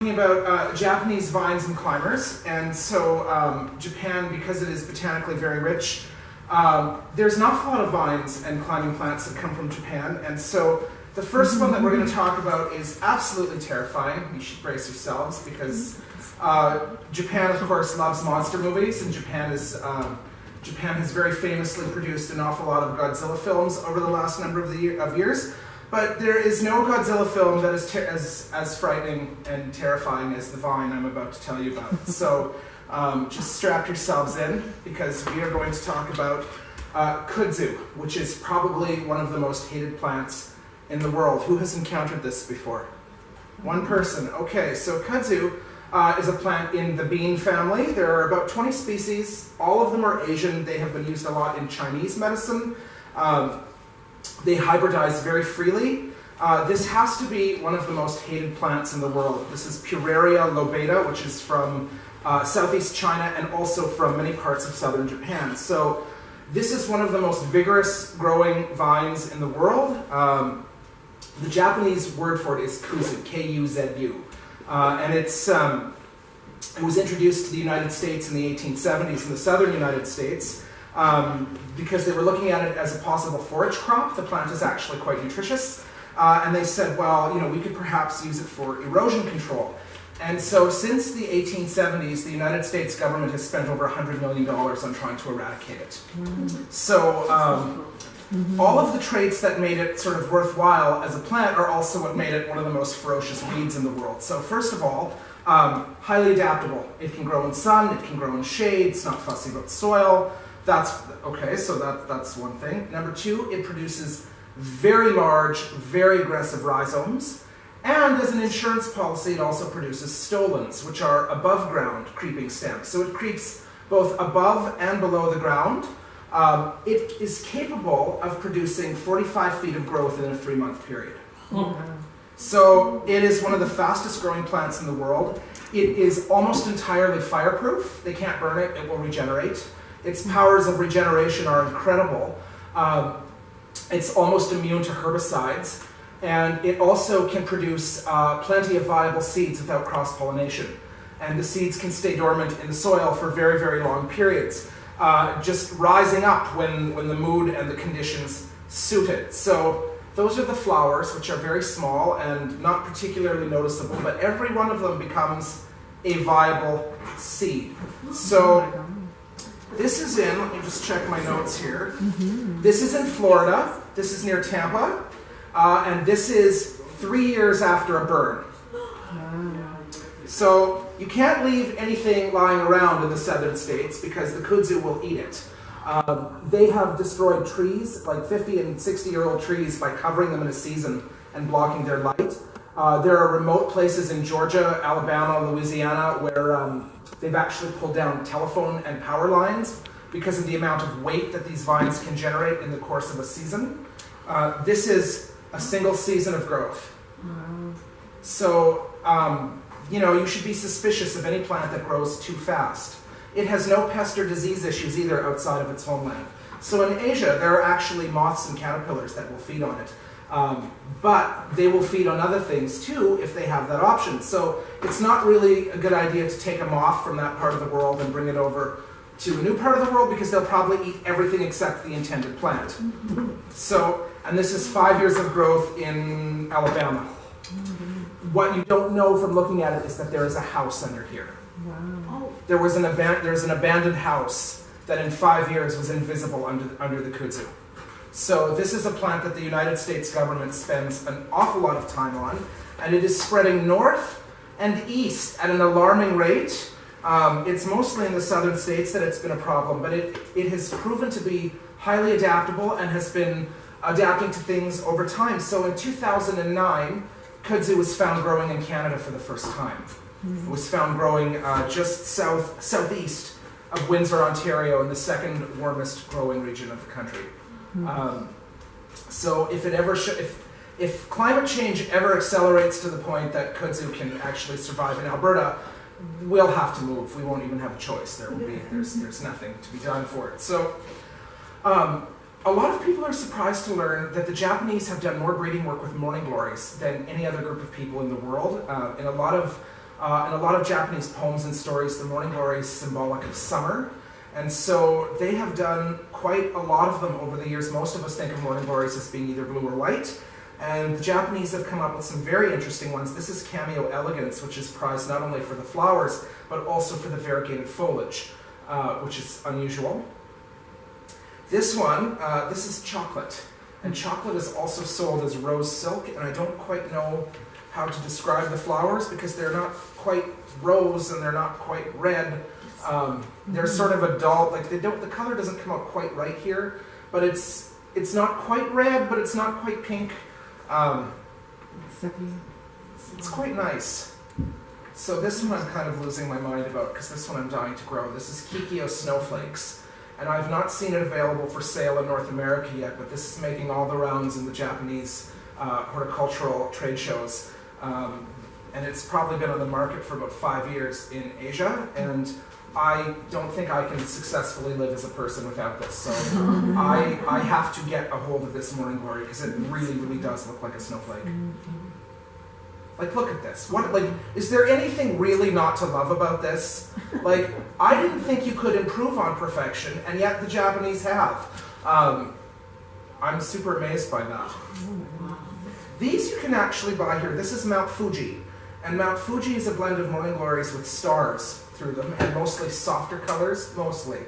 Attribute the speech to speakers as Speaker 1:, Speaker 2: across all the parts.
Speaker 1: About Japanese vines and climbers, and so Japan, because it is botanically very rich, there's an awful lot of vines and climbing plants that come from Japan, and so the first one that we're going to talk about is absolutely terrifying. You should brace yourselves, because Japan, of course, loves monster movies, and Japan has very famously produced an awful lot of Godzilla films over the last number of years. But there is no Godzilla film that is as frightening and terrifying as the vine I'm about to tell you about. So just strap yourselves in, because we are going to talk about kudzu, which is probably one of the most hated plants in the world. Who has encountered this before? One person. Okay, so kudzu is a plant in the bean family. There are about 20 species. All of them are Asian. They have been used a lot in Chinese medicine. They hybridize very freely. This has to be one of the most hated plants in the world. This is Pueraria lobata, which is from southeast China and also from many parts of southern Japan. So this is one of the most vigorous growing vines in the world. The Japanese word for it is kuzu, K-U-Z-U. And it was introduced to the United States in the 1870s in the southern United States. Because they were looking at it as a possible forage crop. The plant is actually quite nutritious. And they said, well, we could perhaps use it for erosion control. And so since the 1870s, the United States government has spent over $100 million on trying to eradicate it. So all of the traits that made it sort of worthwhile as a plant are also what made it one of the most ferocious weeds in the world. So first of all, highly adaptable. It can grow in sun, it can grow in shade, it's not fussy about soil. That's one thing. Number two, it produces very large, very aggressive rhizomes. And as an insurance policy, it also produces stolons, which are above ground creeping stems. So it creeps both above and below the ground. It is capable of producing 45 feet of growth in a 3-month period. So it is one of the fastest growing plants in the world. It is almost entirely fireproof. They can't burn it, it will regenerate. Its powers of regeneration are incredible. It's almost immune to herbicides, and it also can produce plenty of viable seeds without cross-pollination. And the seeds can stay dormant in the soil for very, very long periods, just rising up when the mood and the conditions suit it. So those are the flowers, which are very small and not particularly noticeable, but every one of them becomes a viable seed. So this is in, let me just check my notes here. This is in Florida. This is near Tampa. And this is 3 years after a burn. So you can't leave anything lying around in the southern states because the kudzu will eat it. They have destroyed trees, like 50 and 60-year-old trees, by covering them in a season and blocking their light. There are remote places in Georgia, Alabama, Louisiana, where they've actually pulled down telephone and power lines because of the amount of weight that these vines can generate in the course of a season. This is a single season of growth. So, you should be suspicious of any plant that grows too fast. It has no pest or disease issues either outside of its homeland. So in Asia, there are actually moths and caterpillars that will feed on it. But they will feed on other things too if they have that option. So it's not really a good idea to take a moth from that part of the world and bring it over to a new part of the world, because they'll probably eat everything except the intended plant. So, and this is 5 years of growth in Alabama. What you don't know from looking at it is that there is a house under here. There's an abandoned house that in 5 years was invisible under the kudzu. So this is a plant that the United States government spends an awful lot of time on, and it is spreading north and east at an alarming rate. It's mostly in the southern states that it's been a problem, but it has proven to be highly adaptable and has been adapting to things over time. So in 2009, kudzu was found growing in Canada for the first time. It was found growing just southeast of Windsor, Ontario, in the second warmest growing region of the country. So if climate change ever accelerates to the point that kudzu can actually survive in Alberta, we'll have to move. We won't even have a choice. There's nothing to be done for it. So a lot of people are surprised to learn that the Japanese have done more breeding work with morning glories than any other group of people in the world. In a lot of In a lot of Japanese poems and stories, the morning glory is symbolic of summer. And so they have done quite a lot of them over the years. Most of us think of morning glories as being either blue or white. And the Japanese have come up with some very interesting ones. This is Cameo elegans, which is prized not only for the flowers, but also for the variegated foliage, which is unusual. This one, this is chocolate. And chocolate is also sold as rose silk, and I don't quite know how to describe the flowers because they're not quite rose and they're not quite red. They're sort of a dull, like the color doesn't come out quite right here, but it's not quite red, but it's not quite pink. It's quite nice. So this one I'm kind of losing my mind about because this one I'm dying to grow. This is Kikyo Snowflakes. And I've not seen it available for sale in North America yet, but this is making all the rounds in the Japanese horticultural trade shows. And it's probably been on the market for about 5 years in Asia, and I don't think I can successfully live as a person without this. So I have to get a hold of this morning glory because it really, really does look like a snowflake. Like, look at this. What, like, is there anything really not to love about this? Like, I didn't think you could improve on perfection, and yet the Japanese have. I'm super amazed by that. These you can actually buy here. This is Mount Fuji. And Mount Fuji is a blend of morning glories with stars through them, and mostly softer colors, mostly.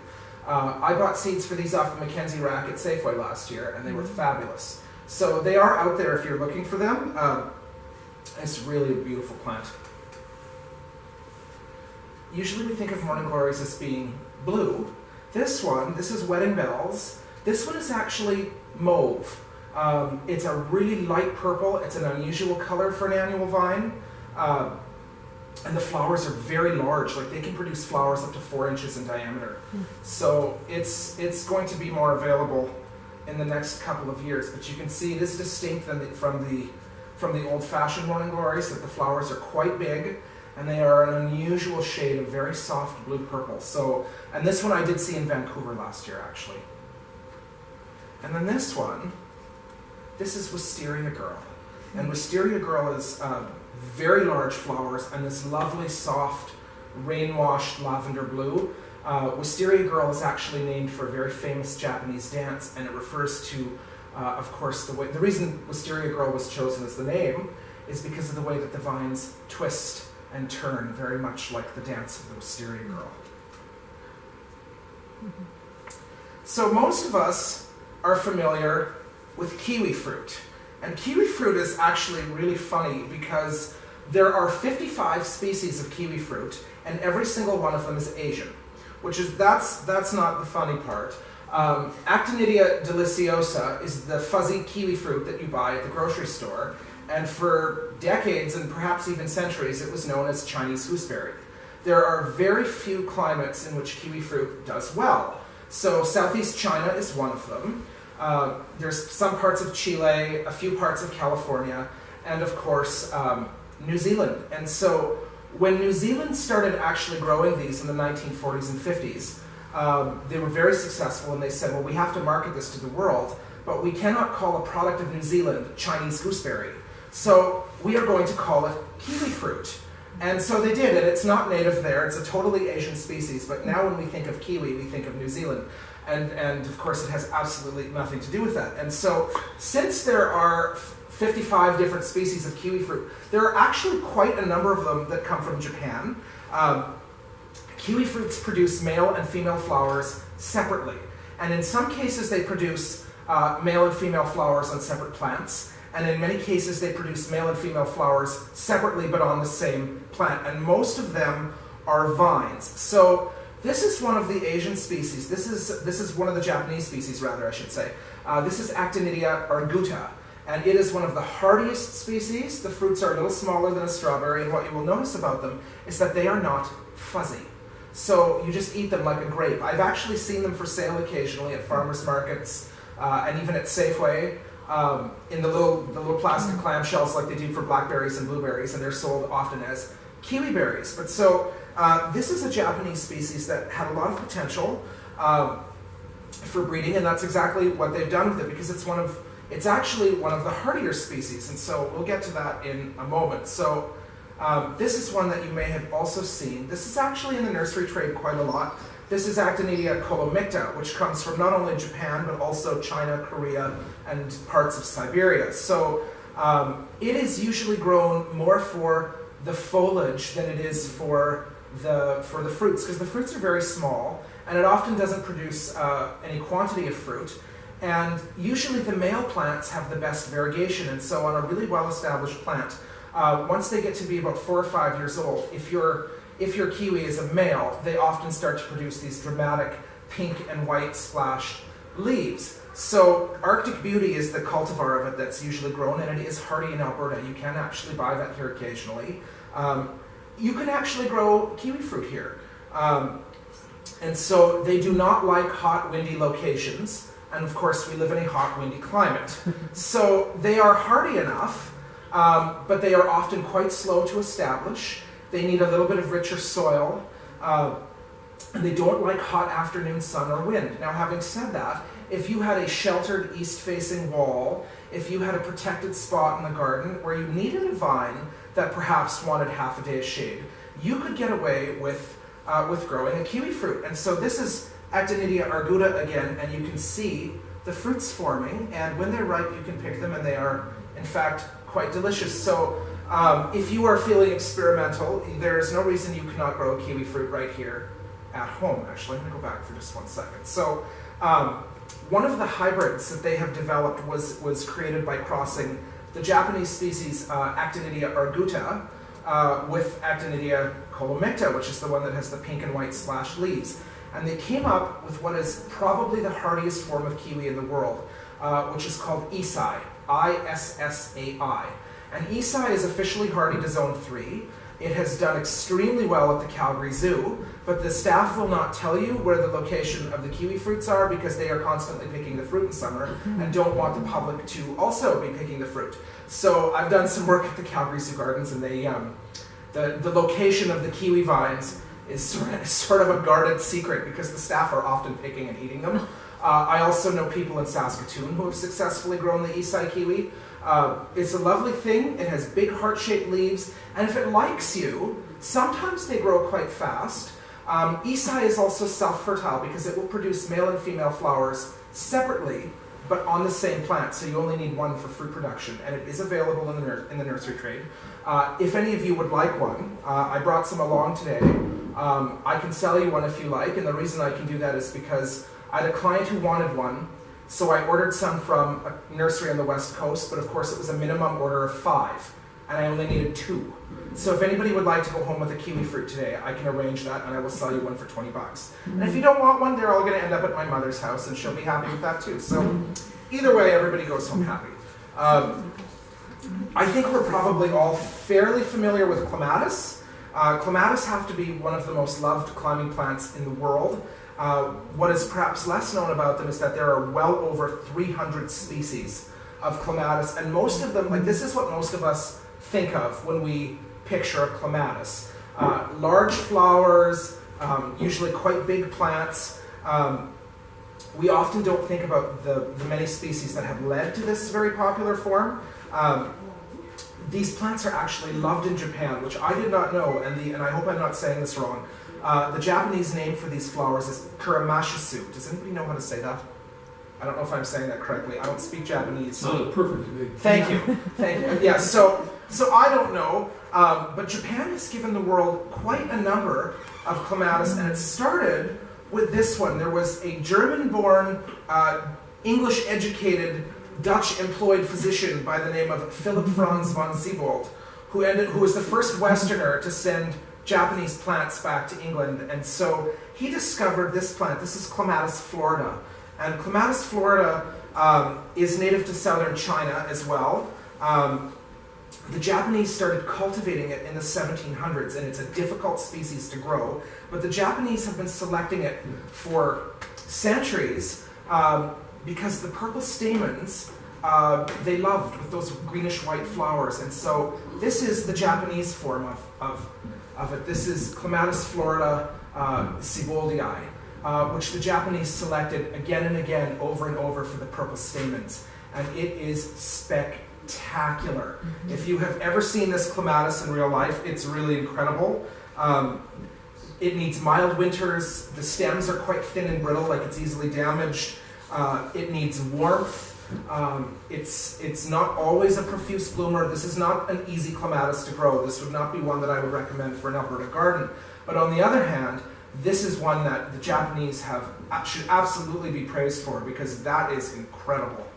Speaker 1: I bought seeds for these off the Mackenzie rack at Safeway last year, and they were fabulous. So they are out there if you're looking for them. It's really a beautiful plant. Usually we think of morning glories as being blue. This one, this is Wedding Bells. This one is actually mauve. It's a really light purple. It's an unusual color for an annual vine. And the flowers are very large. Like, they can produce flowers up to 4 inches in diameter. So it's going to be more available in the next couple of years. But you can see it is distinct from the old-fashioned morning glories, that the flowers are quite big, and they are an unusual shade of very soft blue purple. So, and this one I did see in Vancouver last year, actually. And then this one, this is Wisteria Girl. And Wisteria Girl is very large flowers and this lovely, soft, rain-washed lavender blue. Wisteria Girl is actually named for a very famous Japanese dance, and it refers to of course, the reason Wisteria Girl was chosen as the name is because of the way that the vines twist and turn, very much like the dance of the Wisteria Girl. So most of us are familiar with kiwi fruit. And kiwi fruit is actually really funny because there are 55 species of kiwi fruit, and every single one of them is Asian, which is, that's not the funny part. Actinidia deliciosa is the fuzzy kiwi fruit that you buy at the grocery store, and for decades and perhaps even centuries it was known as Chinese gooseberry. There are very few climates in which kiwi fruit does well. So Southeast China is one of them. There's some parts of Chile, a few parts of California, and of course New Zealand. And so when New Zealand started actually growing these in the 1940s and 50s, they were very successful, and they said, well, we have to market this to the world, but we cannot call a product of New Zealand Chinese gooseberry. So we are going to call it kiwi fruit. And so they did, and it's not native there. It's a totally Asian species, but now when we think of kiwi, we think of New Zealand. And of course, it has absolutely nothing to do with that. And so since there are 55 different species of kiwi fruit, there are actually quite a number of them that come from Japan. Kiwi fruits produce male and female flowers separately. And in some cases, they produce male and female flowers on separate plants. And in many cases, they produce male and female flowers separately, but on the same plant. And most of them are vines. So this is one of the Asian species. This is one of the Japanese species, rather, I should say. This is Actinidia arguta. And it is one of the hardiest species. The fruits are a little smaller than a strawberry. And what you will notice about them is that they are not fuzzy. So you just eat them like a grape. I've actually seen them for sale occasionally at farmers markets and even at Safeway in the little plastic clamshells like they do for blackberries and blueberries, and they're sold often as kiwi berries. But so this is a Japanese species that had a lot of potential for breeding, and that's exactly what they've done with it, because it's actually one of the hardier species, and so we'll get to that in a moment. So This is one that you may have also seen. This is actually in the nursery trade quite a lot. This is Actinidia columnata, which comes from not only Japan, but also China, Korea, and parts of Siberia. So it is usually grown more for the foliage than it is for the fruits, because the fruits are very small, and it often doesn't produce any quantity of fruit. And usually the male plants have the best variegation, and so on a really well-established plant, once they get to be about 4 or 5 years old, if your kiwi is a male, they often start to produce these dramatic pink and white splashed leaves. So Arctic Beauty is the cultivar of it that's usually grown, and it is hardy in Alberta. You can actually buy that here occasionally. You can actually grow kiwi fruit here. And so they do not like hot, windy locations. And of course, we live in a hot, windy climate. So they are hardy enough, but they are often quite slow to establish. They need a little bit of richer soil. And they don't like hot afternoon sun or wind. Now, having said that, if you had a sheltered east-facing wall, if you had a protected spot in the garden where you needed a vine that perhaps wanted half a day of shade, you could get away with growing a kiwi fruit. And so this is Actinidia arguta again, and you can see the fruits forming, and when they're ripe you can pick them, and they are in fact quite delicious. So if you are feeling experimental, there is no reason you cannot grow a kiwi fruit right here at home. Actually, I'm going to go back for just 1 second. So one of the hybrids that they have developed was created by crossing the Japanese species Actinidia arguta with Actinidia columnata, which is the one that has the pink and white splashed leaves. And they came up with what is probably the hardiest form of kiwi in the world, which is called Issai, I-S-S-A-I. And Issai is officially hardy to zone 3. It has done extremely well at the Calgary Zoo, but the staff will not tell you where the location of the kiwi fruits are because they are constantly picking the fruit in summer and don't want the public to also be picking the fruit. So I've done some work at the Calgary Zoo Gardens, and they, the location of the kiwi vines is sort of a guarded secret because the staff are often picking and eating them. I also know people in Saskatoon who have successfully grown the Issai kiwi. It's a lovely thing. It has big heart-shaped leaves, and if it likes you, sometimes they grow quite fast. Issai is also self-fertile because it will produce male and female flowers separately, but on the same plant, so you only need one for fruit production, and it is available in the nursery trade. If any of you would like one, I brought some along today. I can sell you one if you like, and the reason I can do that is because I had a client who wanted one, so I ordered some from a nursery on the West Coast, but of course it was a minimum order of 5, and I only needed 2. So if anybody would like to go home with a kiwi fruit today, I can arrange that, and I will sell you one for 20 bucks. And if you don't want one, they're all going to end up at my mother's house, and she'll be happy with that too. So either way, everybody goes home happy. I think we're probably all fairly familiar with clematis. Clematis have to be one of the most loved climbing plants in the world. What is perhaps less known about them is that there are well over 300 species of clematis, and most of them, like this is what most of us think of when we picture a clematis. Large flowers, usually quite big plants. We often don't think about the many species that have led to this very popular form. These plants are actually loved in Japan, which I did not know, and I hope I'm not saying this wrong. The Japanese name for these flowers is kuramashisu. Does anybody know how to say that? I don't know if I'm saying that correctly. I don't speak Japanese.
Speaker 2: Sounded perfect to me.
Speaker 1: Thank you. Thank you. Yeah, so I don't know, but Japan has given the world quite a number of clematis, and it started with this one. There was a German-born, English-educated, Dutch-employed physician by the name of Philip Franz von Siebold, who was the first Westerner to send Japanese plants back to England. And so he discovered this plant. This is Clematis florida. And Clematis florida is native to southern China as well. The Japanese started cultivating it in the 1700s, and it's a difficult species to grow. But the Japanese have been selecting it for centuries because the purple stamens they loved with those greenish-white flowers. And so this is the Japanese form of it. This is Clematis florida Sieboldii, which the Japanese selected again and again, over and over, for the purple stamens. And it is spectacular. spectacular. If you have ever seen this clematis in real life, it's really incredible. It needs mild winters. The stems are quite thin and brittle, like it's easily damaged. It needs warmth. It's not always a profuse bloomer. This is not an easy clematis to grow. This would not be one that I would recommend for an Alberta garden. But on the other hand, this is one that the Japanese should absolutely be praised for, because that is incredible.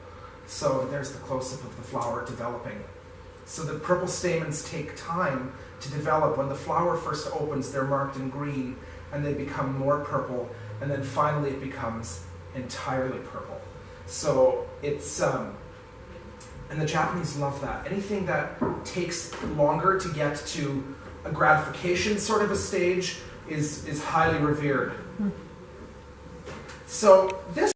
Speaker 1: So there's the close-up of the flower developing. So the purple stamens take time to develop. When the flower first opens, they're marked in green, and they become more purple, and then finally it becomes entirely purple. So it's, and the Japanese love that. Anything that takes longer to get to a gratification sort of a stage is highly revered. So this